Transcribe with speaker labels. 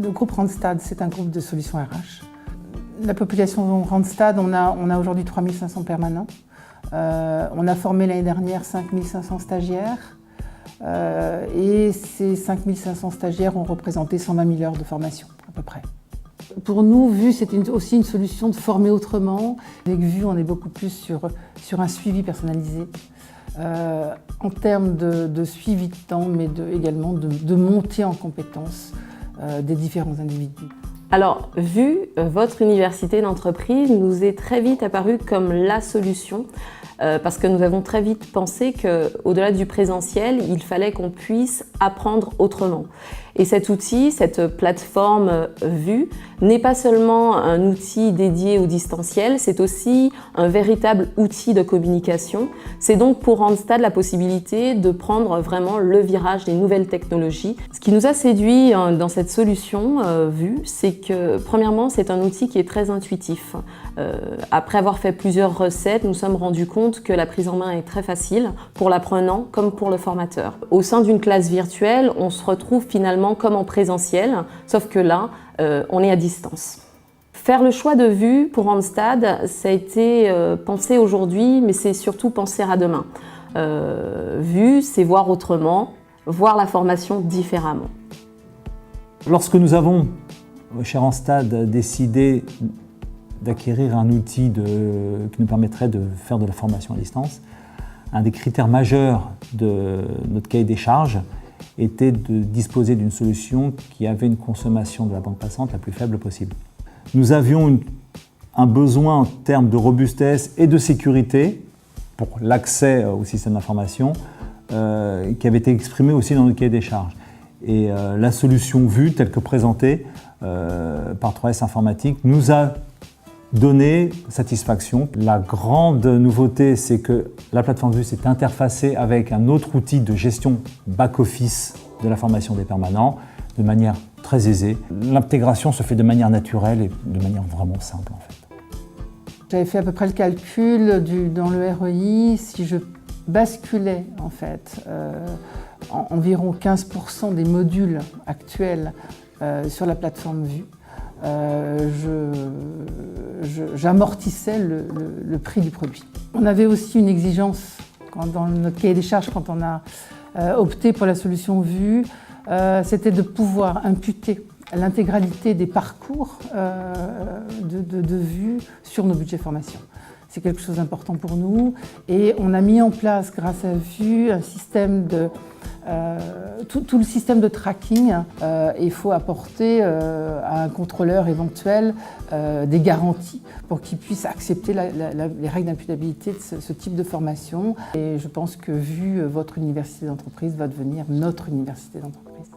Speaker 1: Le groupe Randstad, c'est un groupe de solutions RH. La population Randstad, on a aujourd'hui 3500 permanents. On a formé l'année dernière 5500 stagiaires. Et ces 5500 stagiaires ont représenté 120 000 heures de formation, à peu près. Pour nous, VUE, c'est aussi une solution de former autrement. Avec VUE, on est beaucoup plus sur un suivi personnalisé, en termes de suivi de temps, mais également de montée en compétences des différents individus.
Speaker 2: Alors, VUE, votre université d'entreprise nous est très vite apparue comme la solution parce que nous avons très vite pensé qu'au-delà du présentiel, il fallait qu'on puisse apprendre autrement. Et cet outil, cette plateforme VUE, n'est pas seulement un outil dédié au distanciel, c'est aussi un véritable outil de communication. C'est donc pour Randstad la possibilité de prendre vraiment le virage des nouvelles technologies. Ce qui nous a séduit dans cette solution VUE, c'est que premièrement, c'est un outil qui est très intuitif. Après avoir fait plusieurs recettes, nous sommes rendus compte que la prise en main est très facile pour l'apprenant comme pour le formateur. Au sein d'une classe virtuelle, on se retrouve finalement comme en présentiel, sauf que là, on est à distance. Faire le choix de VUE pour Randstad, ça a été pensé aujourd'hui, mais c'est surtout penser à demain. VUE, c'est voir autrement, voir la formation différemment.
Speaker 3: Lorsque nous avons, chez Randstad, décidé d'acquérir un outil qui nous permettrait de faire de la formation à distance, un des critères majeurs de notre cahier des charges était de disposer d'une solution qui avait une consommation de la bande passante la plus faible possible. Nous avions un besoin en termes de robustesse et de sécurité pour l'accès au système d'information qui avait été exprimé aussi dans notre cahier des charges. Et la solution VUE, telle que présentée par 3S Informatique, nous a donné satisfaction. La grande nouveauté, c'est que la plateforme VUE s'est interfacée avec un autre outil de gestion back-office de la formation des permanents de manière très aisée. L'intégration se fait de manière naturelle et de manière vraiment simple en fait.
Speaker 1: J'avais fait à peu près le calcul dans le REI, si je basculais en fait environ 15% des modules actuels sur la plateforme VUE, j'amortissais le prix du produit. On avait aussi une exigence dans notre cahier des charges quand on a opté pour la solution VUE, c'était de pouvoir imputer l'intégralité des parcours de VUE sur nos budgets formation. C'est quelque chose d'important pour nous et on a mis en place grâce à VUE un système tout le système de tracking. Il faut apporter à un contrôleur éventuel des garanties pour qu'il puisse accepter les règles d'imputabilité de ce type de formation. Et je pense que VUE, votre université d'entreprise va devenir notre université d'entreprise.